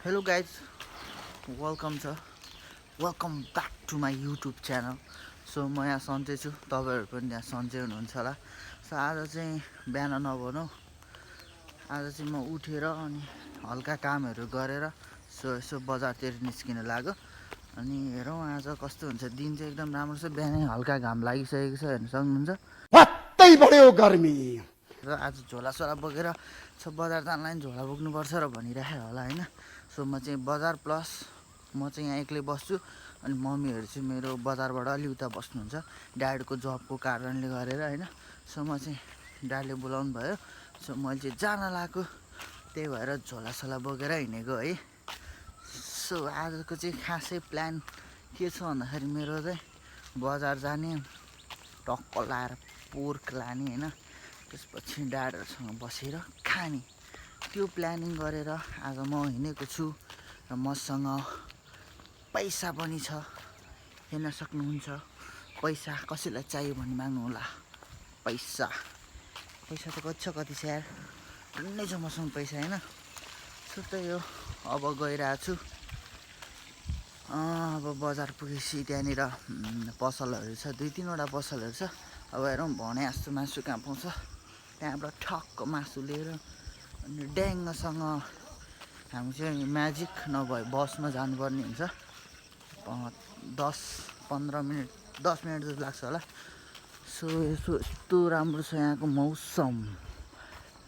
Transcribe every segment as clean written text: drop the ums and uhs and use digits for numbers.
Hello guys, welcome back to my YouTube channel. So म यहाँ सन्चै छु, तपाईहरु पनि यहाँ सन्चै हुनुहुन्छ होला। सो आज चाहिँ बिहान नभनौँ, आज चाहिँ म उठेर अनि हल्का कामहरु गरेर यसो बजारतिर निस्किन लाग्यो। अनि हेरौँ आज कस्तो हुन्छ, दिन चाहिँ एकदम राम्रो छ। बिहानै हल्का घाम लागिसकेको छ, हेर्न सक्नुहुन्छ। वात्तै बढ्यो गर्मी। र आज झोला बोकेर बजार जानलाई झोला बोक्नुपर्छ र भनिराखे होला हैन। सो म चाहिँ बजार प्लस म चाहिँ यहाँ एक्लै बस्छु अनि मम्मीहरु चाहिँ मेरो बजारबाट अलि उता बस्नुहुन्छ ड्याडको जबको कारणले गरेर हैन। सो म चाहिँ ड्याडले बोलाउनु भयो, सो मैले चाहिँ जान लाग्यो, त्यही भएर झोला बोकेर हिँडेको है। सो आजको चाहिँ खासै प्लान के छ भन्दाखेरि मेरो चाहिँ बजार जाने, टक्क लाएर पोर्क लाने हैन, त्यसपछि ड्याडहरुसँग बसेर खाने, त्यो प्लानिङ गरेर आज म हिँडेको छु। र मसँग पैसा पनि छ, हेर्न सक्नुहुन्छ। पैसा कसैलाई चाहियो भने माग्नु होला। पैसा त कति छ यार, टन्नै छ मसँग पैसा हैन। सो त्यही हो, अब गइरहेको छु। अब बजार पुगेपछि त्यहाँनिर पसलहरू छ, 2-3 वटा पसलहरू छ। अब हेरौँ भने जस्तो मासु कहाँ पाउँछ, त्यहाँबाट ठक्क मासु लिएर अनि ड्याङ्गसँग हामी चाहिँ म्याजिक नभए बसमा जानुपर्ने हुन्छ। 10-15 मिनट 10 मिनट जस्तो लाग्छ होला। सो यस्तो राम्रो छ यहाँको मौसम,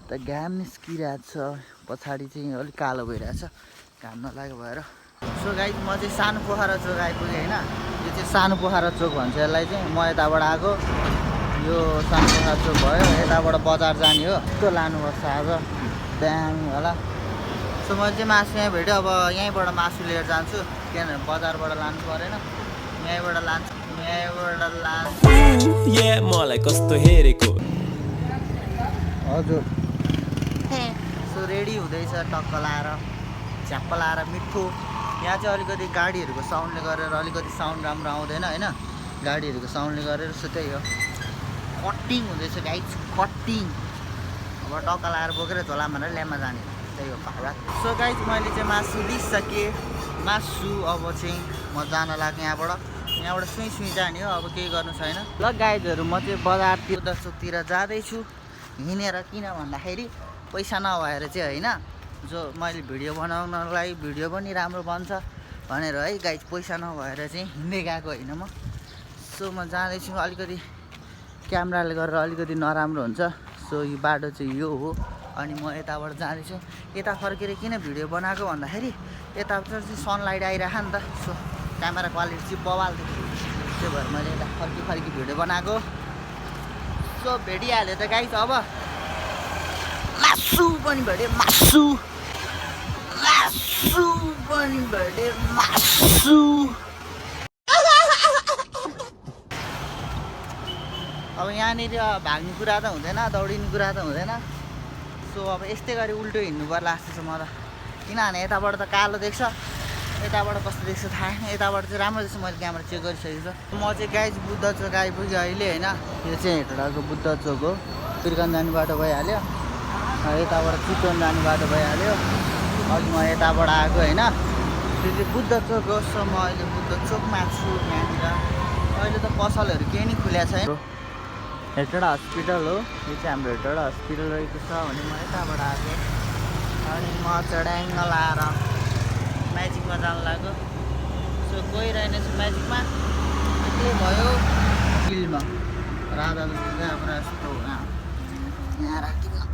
त घाम निस्किरहेको छ, पछाडि चाहिँ अलिक कालो भइरहेछ घाम नलागेको भएर। सो गाइस म चाहिँ सानो पोखरा चोक आइपुगेँ हैन। यो चाहिँ सानो पोखरा चोक भन्छ यसलाई चाहिँ। म यताबाट आएको, यो सानो पोखरा चोक भयो, यताबाट बजार जाने हो। त्यो लानुपर्छ आज, दामी होला। सो मैले चाहिँ मासु यहाँ भेट्यो, अब यहीँबाट मासु लिएर जान्छु, किनभने बजारबाट लानु परेन, यहीँबाट लान्छु। मलाई कस्तो हेरेको हजुर। सो रेडी हुँदैछ, टक्क लाएर झ्याप्प लाएर मिठो। यहाँ चाहिँ अलिकति गाडीहरूको साउन्डले गरेर अलिकति साउन्ड राम्रो आउँदैन हैन, गाडीहरूको साउन्डले गरेर। सो त्यही हो, कटिङ हुँदैछ गाइस, कटिङ। अब टक्क लाएर बोकेर झोला भनेर ल्यामा जाने, त्यही हो पारा। सो गाइस मैले चाहिँ मासु लिइसकेँ, मासु अब चाहिँ म जान लाग्ने यहाँबाट सुई जाने हो, अब केही गर्नु छैन। ल गाइजहरू, म चाहिँ बजारतिर चोकतिर जाँदैछु हिँडेर, किन भन्दाखेरि पैसा नभएर चाहिँ होइन, जो मैले भिडियो बनाउनलाई भिडियो पनि राम्रो बन्छ भनेर है गाइज, पैसा नभएर चाहिँ हिँड्दै गएको होइन म। सो म जाँदैछु, अलिकति क्यामेराले गरेर अलिकति नराम्रो हुन्छ। सो यो बाटो चाहिँ यो हो, अनि म यताबाट जाँदैछु। यता फर्केर किन भिडियो बनाएको भन्दाखेरि यताबाट चाहिँ सनलाइट आइरह नि त, सो क्यामेरा क्वालिटी चाहिँ बवाल थियो, त्यही भएर मैले यता फर्की भिडियो बनाएको। सो भेटिहाल्यो त गाइस, अब मासु पनि भेट्यो, मासु पनि भेट्यो, मासु। अब यहाँनिर भाग्ने कुरा त हुँदैन, दौडिने कुरा त हुँदैन। सो अब यस्तै गरी उल्टो हिँड्नु पर्ला जस्तो छ मलाई, किनभने यताबाट त कालो देख्छ, यताबाट कस्तो देख्छ थाहा छैन। यताबाट चाहिँ राम्रो देख्छ, मैले क्यामेरा चेक गरिसकेको छु। म चाहिँ गाइस बुद्ध चोक आइपुगेँ अहिले होइन। यो चाहिँ हेटौँडाको बुद्ध चोक हो, बिर्गन जाने बाटो भइहाल्यो, यताबाट चितवन जाने बाटो भइहाल्यो। अघि म यताबाट आएको होइन, त्यो चाहिँ बुद्ध चोक हो। सो म अहिले बुद्ध चोकमा छु। यहाँनिर अहिले त पसलहरू केही नै खुलेको छैन। हेटौँडा हस्पिटल हो, यो चाहिँ हाम्रो हेटौँडा हस्पिटल रहेको छ भने म यताबाट आएको। अनि म चढाङ्ग लाएर म्याजिकमा जानु लाग्यो। सो गइरहेको छु म्याजिकमा, एक्लै भयो फिल्डमा राधा जस्तो चाहिँ अब यस्तो यहाँ राखिदिनु,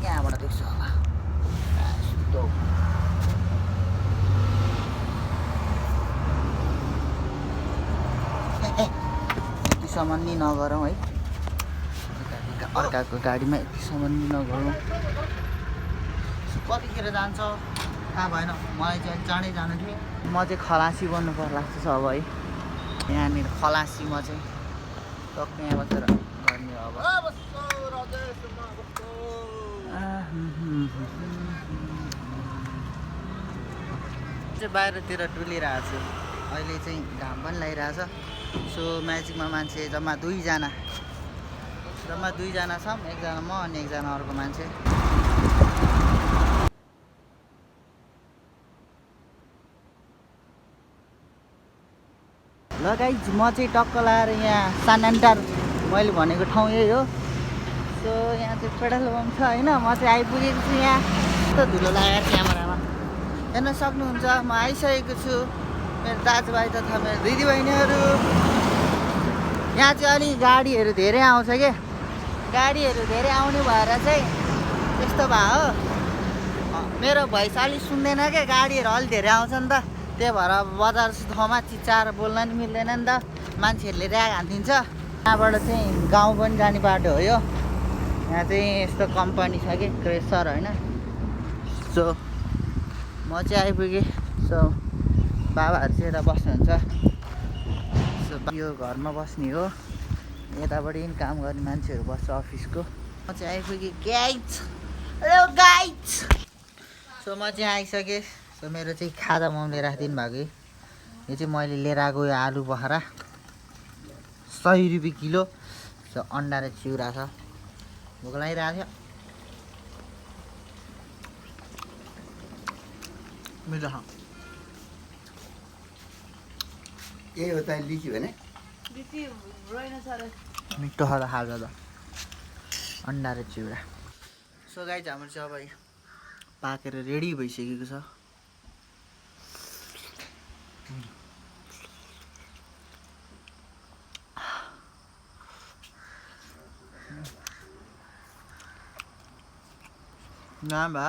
यहाँबाट देख्छ होला यस्तो। यतिसम्म नि नगरौँ है, अर्काको गाडीमा यतिसम्म नि नगरौँ। कतिखेर जान्छ थाहा भएन, मलाई चाहिँ चाँडै जानु थियो। म चाहिँ खलासी बन्नु पर्ला जस्तो छ अब है, यहाँनिर खलासी म चाहिँ टक्क यहाँ बसेर गर्ने हो। अब चाहिँ बाहिरतिर टुलिरहेको छु, अहिले चाहिँ घाम पनि लागिरहेछ। सो म्याजिकमा मान्छे जम्मा 2जना छौँ, एकजना म अनि एकजना अर्को मान्छे। ल गाइज म चाहिँ टक्क लाएर यहाँ सानान्टार मैले भनेको ठाउँ यही हो। सो यहाँ चाहिँ पेट्रोल पम्प छ होइन। म चाहिँ आइपुगेको छु यहाँ। यस्तो धुलो लागेर क्यामेरामा हेर्न सक्नुहुन्छ। म आइसकेको छु। मेरो दाजुभाइ तथा मेरो दिदीबहिनीहरू यहाँ चाहिँ अलि गाडीहरू धेरै आउँछ के। गाडीहरू धेरै आउने भएर चाहिँ यस्तो भयो हो। मेरो भोइस अलिक सुन्दैन क्या, गाडीहरू अलिक धेरै आउँछ नि त। त्यही भएर बजार ठाउँमा चिच्चाएर बोल्न नि मिल्दैन नि त, मान्छेहरूले ऱ्याग हानिदिन्छ। यहाँबाट चाहिँ गाउँ पनि जाने बाटो हो यो। यहाँ चाहिँ यस्तो कम्पनी छ कि क्रेसर होइन। सो म चाहिँ आइपुगेँ। सो बाबाहरू चाहिँ यता बस्नुहुन्छ। सो यो घरमा बस्ने हो, यतापट्टि पनि काम गर्ने मान्छेहरू बस्छ अफिसको। म चाहिँ आइपुगेँ गाइज। Hello guys. सो म चाहिँ आइसकेँ। सो मेरो चाहिँ खाजा ममले राखिदिनु भएको। यो चाहिँ मैले लिएर आएको यो आलु बखरा 100 रुपियाँ किलो। सो अन्डा र चिउरा छ। भोक लागिरहेको थियो। मिठो छ। यही हो त लिची भने मिठो खाँदा खाजा त अन्डा र चिउरा। सो गाइज हाम्रो चाहिँ अब पाकेर रेडी भइसकेको छ। ना बा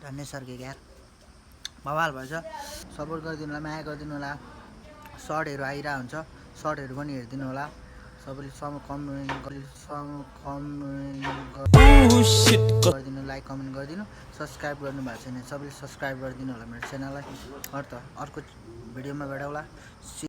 धन्य सर्के यार बवाल भएछ। सपोर्ट गरिदिनु होला, माया गरिदिनु होला। सर्टहरू आइरहेको हुन्छ, सर्टहरू पनि हेरिदिनु होला। सबैले गरिदिनु, लाइक कमेन्ट गरिदिनु। सब्सक्राइब गर्नु भएको छैन सबैले सब्सक्राइब गरिदिनु होला मेरो च्यानललाई। अर्को भिडियोमा भेटौँला।